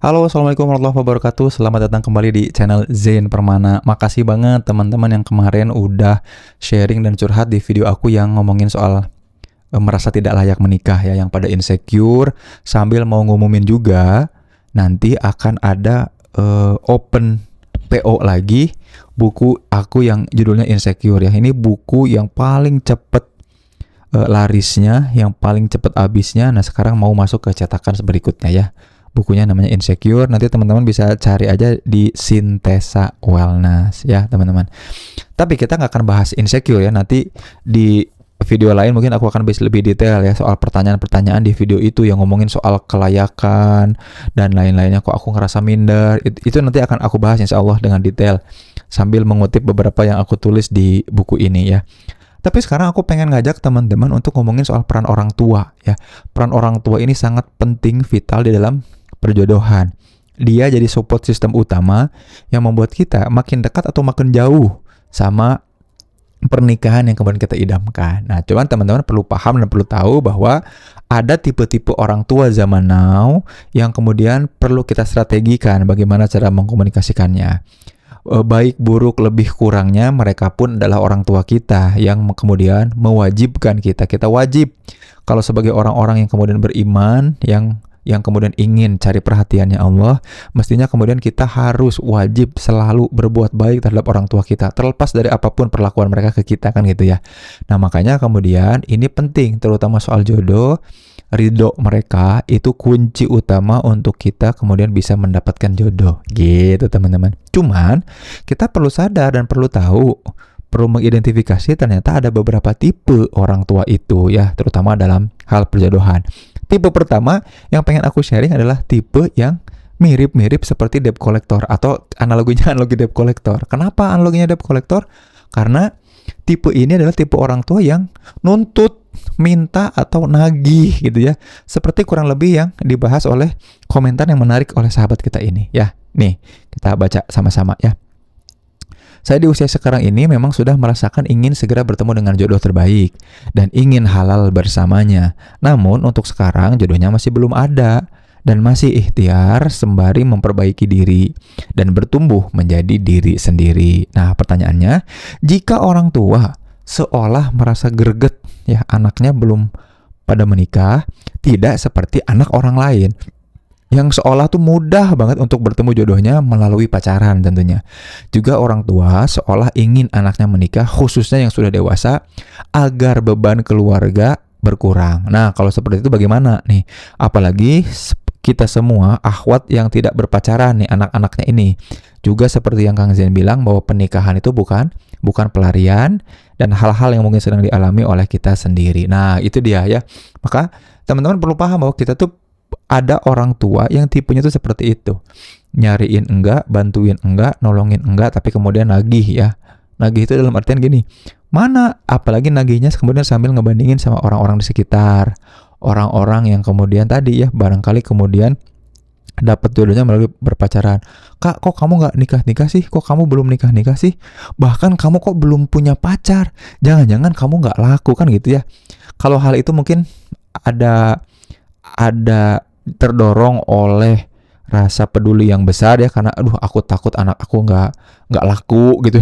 Halo, assalamualaikum warahmatullahi wabarakatuh. Selamat datang kembali di channel Zain Permana. Makasih banget teman-teman yang kemarin udah sharing dan curhat di video aku yang ngomongin soal merasa tidak layak menikah ya, yang pada insecure. Sambil mau ngumumin juga nanti akan ada open PO lagi buku aku yang judulnya Insecure ya. Ini buku yang paling cepet larisnya, yang paling cepet habisnya. Nah, sekarang mau masuk ke cetakan berikutnya ya. Bukunya namanya Insecure. Nanti teman-teman bisa cari aja di Sintesa Wellness ya, teman-teman. Tapi kita nggak akan bahas insecure ya. Nanti di video lain mungkin aku akan bahas lebih detail ya soal pertanyaan-pertanyaan di video itu yang ngomongin soal kelayakan dan lain-lainnya. Kok aku ngerasa minder, itu nanti akan aku bahas insya Allah dengan detail sambil mengutip beberapa yang aku tulis di buku ini ya. Tapi sekarang aku pengen ngajak teman-teman untuk ngomongin soal peran orang tua ya. Peran orang tua ini sangat penting, vital di dalam perjodohan. Dia jadi support system utama yang membuat kita makin dekat atau makin jauh sama pernikahan yang kemudian kita idamkan. Nah, cuman teman-teman perlu paham dan perlu tahu bahwa ada tipe-tipe orang tua zaman now yang kemudian perlu kita strategikan bagaimana cara mengkomunikasikannya. Baik buruk lebih kurangnya mereka pun adalah orang tua kita yang kemudian mewajibkan kita wajib kalau sebagai orang-orang yang kemudian beriman, yang kemudian ingin cari perhatiannya Allah, mestinya kemudian kita harus wajib selalu berbuat baik terhadap orang tua kita, terlepas dari apapun perlakuan mereka ke kita kan gitu ya. Nah, makanya kemudian ini penting, terutama soal jodoh. Ridho mereka itu kunci utama untuk kita kemudian bisa mendapatkan jodoh gitu teman-teman. Cuman kita perlu sadar dan perlu tahu, perlu mengidentifikasi ternyata ada beberapa tipe orang tua itu ya, terutama dalam hal perjodohan. Tipe pertama yang pengen aku sharing adalah tipe yang mirip-mirip seperti debt collector, atau analoginya analogi debt collector. Kenapa analoginya debt collector? Karena tipe ini adalah tipe orang tua yang nuntut, minta atau nagih gitu ya. Seperti kurang lebih yang dibahas oleh komentar yang menarik oleh sahabat kita ini ya. Nih, kita baca sama-sama ya. Saya di usia sekarang ini memang sudah merasakan ingin segera bertemu dengan jodoh terbaik dan ingin halal bersamanya. Namun untuk sekarang jodohnya masih belum ada dan masih ikhtiar sembari memperbaiki diri dan bertumbuh menjadi diri sendiri. Nah, pertanyaannya, jika orang tua seolah merasa greget ya anaknya belum pada menikah, tidak seperti anak orang lain yang seolah tuh mudah banget untuk bertemu jodohnya melalui pacaran tentunya. Juga orang tua seolah ingin anaknya menikah, khususnya yang sudah dewasa, agar beban keluarga berkurang. Nah, kalau seperti itu bagaimana nih? Apalagi kita semua akhwat yang tidak berpacaran nih, anak-anaknya ini. Juga seperti yang Kang Zain bilang bahwa pernikahan itu bukan pelarian dan hal-hal yang mungkin sedang dialami oleh kita sendiri. Nah, itu dia ya. Maka teman-teman perlu paham bahwa kita tuh ada orang tua yang tipenya tuh seperti itu. Nyariin enggak, bantuin enggak, nolongin enggak, tapi kemudian nagih ya. Nagih itu dalam artian gini, mana apalagi nagihnya kemudian sambil ngebandingin sama orang-orang di sekitar. Orang-orang yang kemudian tadi ya, barangkali kemudian dapat jodohnya melalui berpacaran. Kak, kok kamu gak nikah-nikah sih? Kok kamu belum nikah-nikah sih? Bahkan kamu kok belum punya pacar? Jangan-jangan kamu gak laku kan gitu ya. Kalau hal itu mungkin ada terdorong oleh rasa peduli yang besar ya, karena aduh aku takut anak aku nggak laku gitu.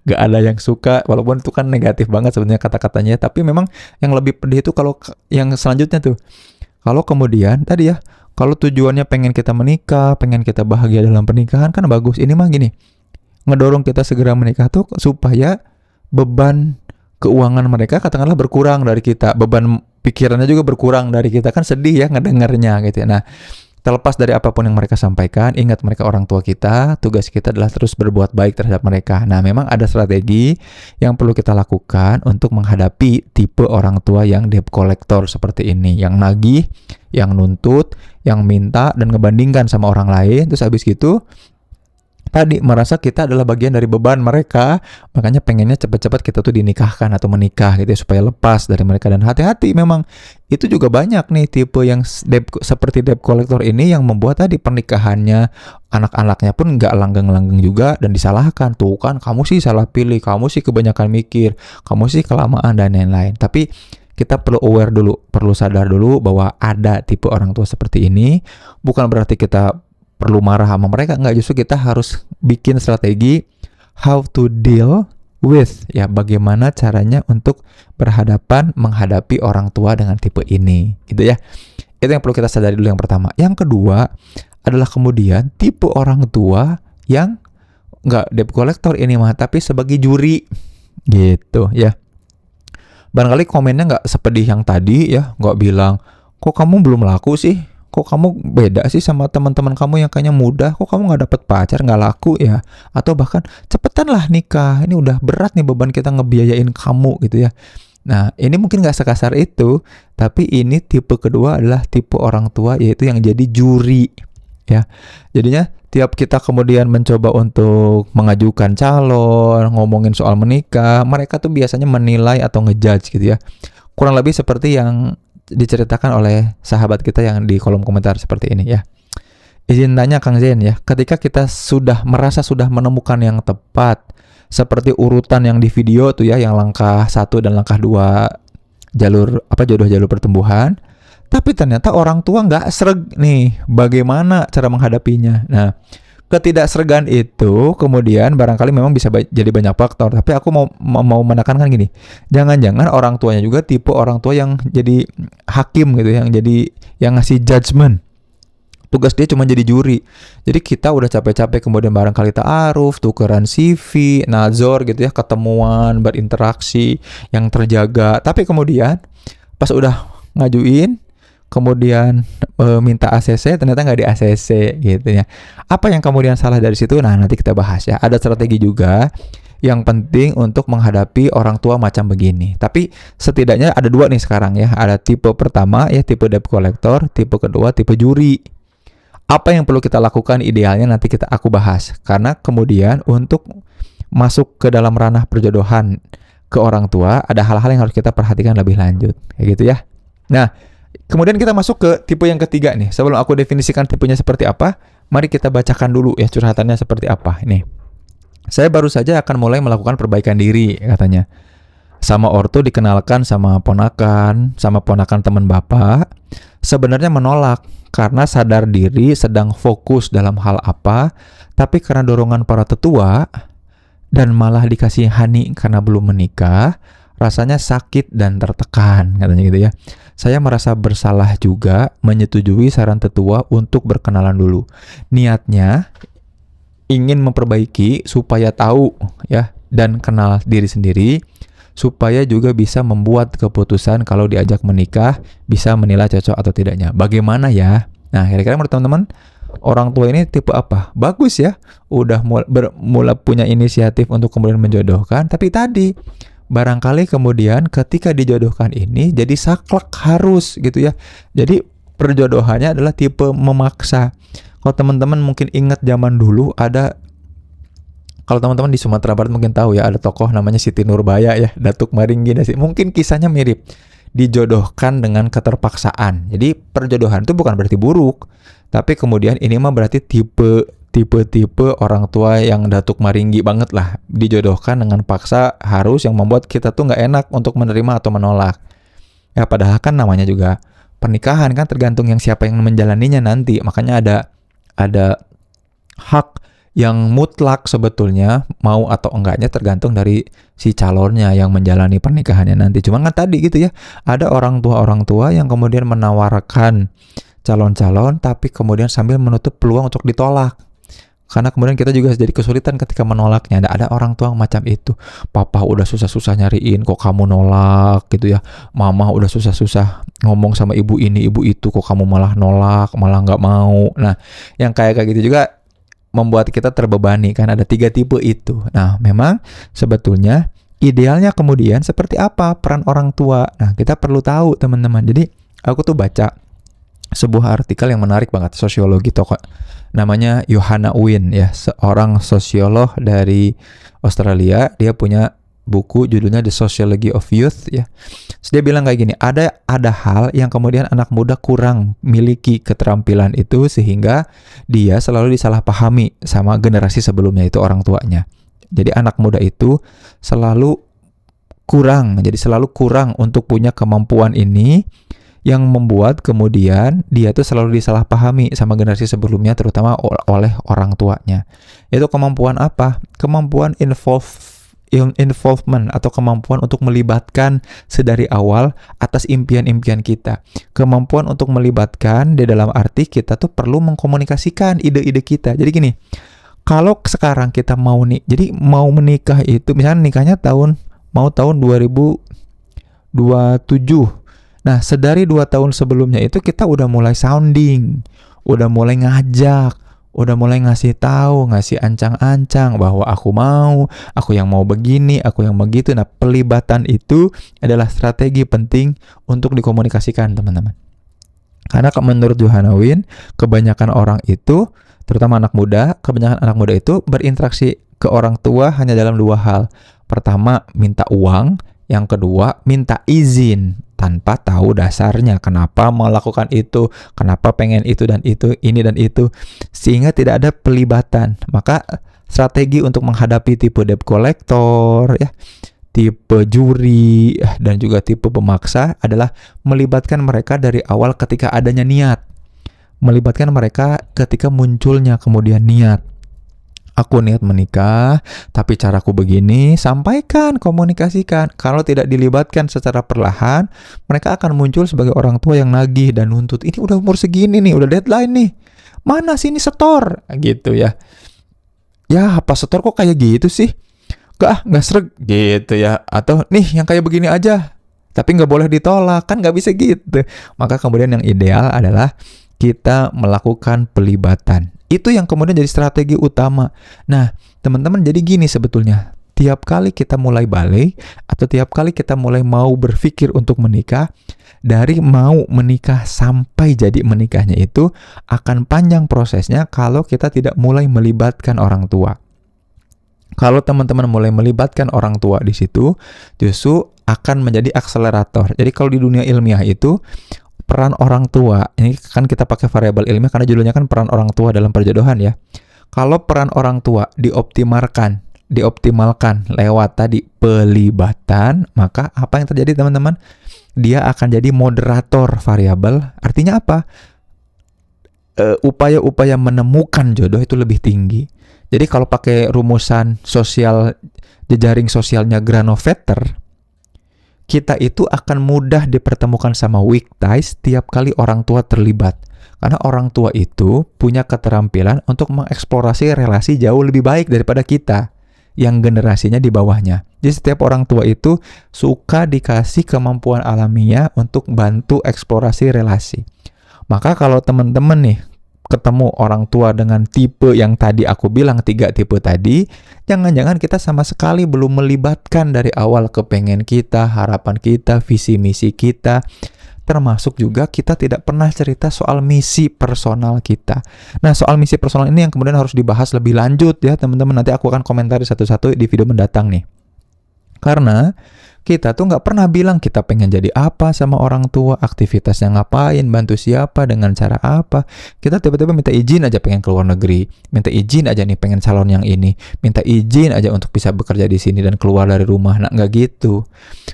Gak ada yang suka, walaupun itu kan negatif banget sebenarnya kata-katanya, tapi memang yang lebih pedih itu kalau yang selanjutnya tuh, kalau kemudian tadi ya, kalau tujuannya pengen kita menikah, pengen kita bahagia dalam pernikahan kan bagus. Ini mah gini, ngedorong kita segera menikah tuh supaya beban keuangan mereka katakanlah berkurang dari kita, beban pikirannya juga berkurang dari kita, kan sedih ya ngedengarnya gitu ya. Nah, terlepas dari apapun yang mereka sampaikan, ingat mereka orang tua kita, tugas kita adalah terus berbuat baik terhadap mereka. Nah, memang ada strategi yang perlu kita lakukan untuk menghadapi tipe orang tua yang debt collector seperti ini, yang nagih, yang nuntut, yang minta dan ngebandingkan sama orang lain, terus habis gitu tadi merasa kita adalah bagian dari beban mereka, makanya pengennya cepat-cepat kita tuh dinikahkan atau menikah gitu ya, supaya lepas dari mereka. Dan hati-hati, memang itu juga banyak nih tipe yang seperti debt collector ini yang membuat tadi pernikahannya, anak-anaknya pun nggak langgeng-langgeng juga dan disalahkan. Tuh kan kamu sih salah pilih, kamu sih kebanyakan mikir, kamu sih kelamaan dan lain-lain. Tapi kita perlu aware dulu, perlu sadar dulu bahwa ada tipe orang tua seperti ini. Bukan berarti kita perlu marah sama mereka, enggak, justru kita harus bikin strategi how to deal with, ya, bagaimana caranya untuk berhadapan menghadapi orang tua dengan tipe ini, gitu ya. Itu yang perlu kita sadari dulu yang pertama. Yang kedua adalah kemudian tipe orang tua yang nggak debt collector ini mah, tapi sebagai juri, gitu ya. Barangkali komennya nggak sepedih yang tadi ya, nggak bilang, kok kamu belum laku sih? Kok kamu beda sih sama teman-teman kamu yang kayaknya mudah? Kok kamu nggak dapet pacar, nggak laku ya? Atau bahkan cepetan lah nikah, ini udah berat nih beban kita ngebiayain kamu, gitu ya. Nah, ini mungkin nggak sekasar itu, tapi ini tipe kedua adalah tipe orang tua, yaitu yang jadi juri, ya. Jadinya tiap kita kemudian mencoba untuk mengajukan calon, ngomongin soal menikah, mereka tuh biasanya menilai atau ngejudge, gitu ya. Kurang lebih seperti yang diceritakan oleh sahabat kita yang di kolom komentar seperti ini, ya. Izin tanya Kang Zen, ya, ketika kita sudah merasa sudah menemukan yang tepat, seperti urutan yang di video tuh ya, yang langkah 1 dan langkah 2 jalur jodoh jalur pertumbuhan, tapi ternyata orang tua nggak sreg nih, bagaimana cara menghadapinya? Nah, ketidaksregan itu kemudian barangkali memang bisa jadi banyak faktor, tapi aku mau menekankan gini, jangan-jangan orang tuanya juga tipe orang tua yang jadi hakim gitu, yang ngasih judgement. Tugas dia cuma jadi juri. Jadi kita udah capek-capek kemudian barangkali ta'aruf, tukeran CV, nazor gitu ya, ketemuan, berinteraksi yang terjaga. Tapi kemudian pas udah ngajuin, kemudian minta ACC, ternyata nggak di ACC gitu ya. Apa yang kemudian salah dari situ? Nah, nanti kita bahas ya. Ada strategi juga yang penting untuk menghadapi orang tua macam begini. Tapi setidaknya ada 2 nih sekarang ya. Ada tipe pertama ya, tipe debt collector, tipe kedua tipe juri. Apa yang perlu kita lakukan idealnya nanti aku bahas. Karena kemudian untuk masuk ke dalam ranah perjodohan ke orang tua, ada hal-hal yang harus kita perhatikan lebih lanjut. Kayak gitu ya. Nah, kemudian kita masuk ke tipe yang ketiga nih. Sebelum aku definisikan tipenya seperti apa, mari kita bacakan dulu ya curhatannya seperti apa. Ini, saya baru saja akan mulai melakukan perbaikan diri, katanya. Sama ortu dikenalkan sama ponakan teman bapak. Sebenarnya menolak karena sadar diri sedang fokus dalam hal apa, tapi karena dorongan para tetua dan malah dikasihani karena belum menikah, rasanya sakit dan tertekan, katanya gitu ya. Saya merasa bersalah juga menyetujui saran tetua untuk berkenalan dulu. Niatnya ingin memperbaiki supaya tahu ya dan kenal diri sendiri, supaya juga bisa membuat keputusan kalau diajak menikah, bisa menilai cocok atau tidaknya. Bagaimana ya? Nah, kira-kira menurut teman-teman, orang tua ini tipe apa? Bagus ya, udah mulai punya inisiatif untuk kemudian menjodohkan, tapi tadi barangkali kemudian ketika dijodohkan ini jadi saklek harus gitu ya. Jadi perjodohannya adalah tipe memaksa. Kalau teman-teman mungkin ingat zaman dulu kalau teman-teman di Sumatera Barat mungkin tahu ya, ada tokoh namanya Siti Nurbaya ya, Datuk Maringgi. Mungkin kisahnya mirip, dijodohkan dengan keterpaksaan. Jadi perjodohan itu bukan berarti buruk, tapi kemudian ini mah berarti tipe orang tua yang Datuk Maringgi banget lah, dijodohkan dengan paksa harus, yang membuat kita tuh nggak enak untuk menerima atau menolak. Ya padahal kan namanya juga pernikahan kan, tergantung yang siapa yang menjalaninya nanti. Makanya ada hak yang mutlak sebetulnya, mau atau enggaknya tergantung dari si calonnya yang menjalani pernikahannya nanti. Cuma kan tadi gitu ya, ada orang tua yang kemudian menawarkan calon-calon tapi kemudian sambil menutup peluang untuk ditolak. Karena kemudian kita juga jadi kesulitan ketika menolaknya. Ada orang tua macam itu. Papa udah susah-susah nyariin, kok kamu nolak gitu ya. Mama udah susah-susah ngomong sama ibu ini, ibu itu, kok kamu malah nolak, malah nggak mau. Nah, yang kayak gitu juga membuat kita terbebani kan. Ada 3 tipe itu. Nah, memang sebetulnya idealnya kemudian seperti apa peran orang tua. Nah, kita perlu tahu teman-teman. Jadi aku tuh baca sebuah artikel yang menarik banget, sosiologi tokoh namanya Johanna Wynne ya, seorang sosiolog dari Australia. Dia punya buku judulnya The Sociology of Youth ya. Terus dia bilang kayak gini, ada hal yang kemudian anak muda kurang miliki keterampilan itu sehingga dia selalu disalahpahami sama generasi sebelumnya, itu orang tuanya. Jadi anak muda itu selalu kurang, jadi selalu kurang untuk punya kemampuan ini, yang membuat kemudian dia tuh selalu disalahpahami sama generasi sebelumnya, terutama oleh orang tuanya. Itu kemampuan apa? Kemampuan involvement atau kemampuan untuk melibatkan sedari awal atas impian-impian kita. Kemampuan untuk melibatkan di dalam arti kita tuh perlu mengkomunikasikan ide-ide kita. Jadi gini, kalau sekarang kita mau jadi mau menikah itu, misalnya nikahnya tahun 2027. Nah, sedari 2 tahun sebelumnya itu kita udah mulai sounding, udah mulai ngajak, udah mulai ngasih tahu, ngasih ancang-ancang bahwa aku yang mau begini, aku yang begitu. Nah, pelibatan itu adalah strategi penting untuk dikomunikasikan, teman-teman. Karena menurut Johannawin, kebanyakan orang itu, terutama kebanyakan anak muda itu berinteraksi ke orang tua hanya dalam 2 hal. Pertama, minta uang. Yang kedua, minta izin tanpa tahu dasarnya. Kenapa melakukan itu, kenapa pengen itu dan itu, ini dan itu. Sehingga tidak ada pelibatan. Maka strategi untuk menghadapi tipe debt collector, ya, tipe juri, dan juga tipe pemaksa adalah melibatkan mereka dari awal ketika adanya niat. Melibatkan mereka ketika munculnya kemudian niat. Aku niat menikah, tapi caraku begini, sampaikan, komunikasikan. Kalau tidak dilibatkan secara perlahan, mereka akan muncul sebagai orang tua yang nagih dan nuntut. Ini udah umur segini nih, udah deadline nih. Mana sini setor? Gitu ya. Ya, apa setor kok kayak gitu sih? Nggak sreg gitu ya. Atau nih yang kayak begini aja, tapi nggak boleh ditolak, kan nggak bisa gitu. Maka kemudian yang ideal adalah kita melakukan pelibatan. Itu yang kemudian jadi strategi utama. Nah, teman-teman, jadi gini sebetulnya. Tiap kali kita mulai balik, atau tiap kali kita mulai mau berpikir untuk menikah, dari mau menikah sampai jadi menikahnya itu akan panjang prosesnya kalau kita tidak mulai melibatkan orang tua. Kalau teman-teman mulai melibatkan orang tua di situ, justru akan menjadi akselerator. Jadi kalau di dunia ilmiah itu, peran orang tua, ini kan kita pakai variabel ilmiah karena judulnya kan peran orang tua dalam perjodohan ya. Kalau peran orang tua dioptimalkan lewat tadi pelibatan, maka apa yang terjadi, teman-teman? Dia akan jadi moderator variabel. Artinya apa? Upaya-upaya menemukan jodoh itu lebih tinggi. Jadi kalau pakai rumusan sosial, jejaring sosialnya Granovetter, kita itu akan mudah dipertemukan sama weak ties tiap kali orang tua terlibat. Karena orang tua itu punya keterampilan untuk mengeksplorasi relasi jauh lebih baik daripada kita yang generasinya di bawahnya. Jadi setiap orang tua itu suka dikasih kemampuan alamiah untuk bantu eksplorasi relasi. Maka kalau teman-teman nih ketemu orang tua dengan tipe yang tadi aku bilang, 3 tipe tadi, jangan-jangan kita sama sekali belum melibatkan dari awal kepengen kita, harapan kita, visi misi kita. Termasuk juga kita tidak pernah cerita soal misi personal kita. Nah, soal misi personal ini yang kemudian harus dibahas lebih lanjut ya teman-teman. Nanti aku akan komentari satu-satu di video mendatang nih. Karena kita tuh nggak pernah bilang kita pengen jadi apa sama orang tua, aktivitasnya ngapain, bantu siapa, dengan cara apa. Kita tiba-tiba minta izin aja pengen keluar negeri, minta izin aja nih pengen calon yang ini, minta izin aja untuk bisa bekerja di sini dan keluar dari rumah. Nah, nggak gitu.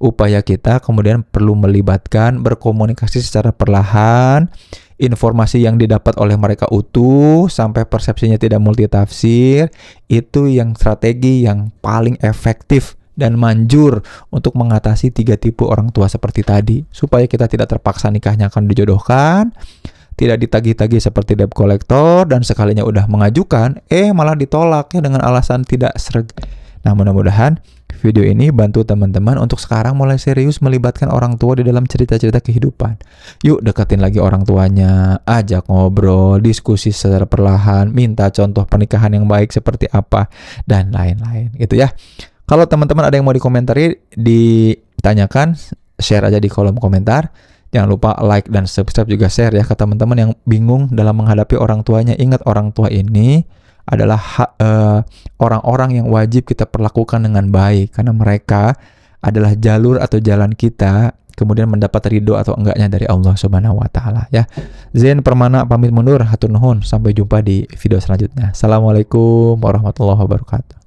Upaya kita kemudian perlu melibatkan, berkomunikasi secara perlahan, informasi yang didapat oleh mereka utuh sampai persepsinya tidak multitafsir. Itu yang strategi yang paling efektif dan manjur untuk mengatasi 3 tipe orang tua seperti tadi, supaya kita tidak terpaksa nikahnya akan dijodohkan, tidak ditagih-tagih seperti debt collector, dan sekalinya udah mengajukan malah ditolak ya dengan alasan tidak sreg. Nah, mudah-mudahan video ini bantu teman-teman untuk sekarang mulai serius melibatkan orang tua di dalam cerita-cerita kehidupan. Yuk deketin lagi orang tuanya, ajak ngobrol, diskusi secara perlahan, minta contoh pernikahan yang baik seperti apa, dan lain-lain gitu ya. Kalau teman-teman ada yang mau dikomentari, ditanyakan, share aja di kolom komentar. Jangan lupa like dan subscribe, juga share ya ke teman-teman yang bingung dalam menghadapi orang tuanya. Ingat, orang tua ini adalah orang-orang yang wajib kita perlakukan dengan baik, karena mereka adalah jalur atau jalan kita kemudian mendapat ridho atau enggaknya dari Allah Subhanahu wa taala ya. Zain Permana pamit mundur, hatur nuhun, sampai jumpa di video selanjutnya. Assalamualaikum warahmatullahi wabarakatuh.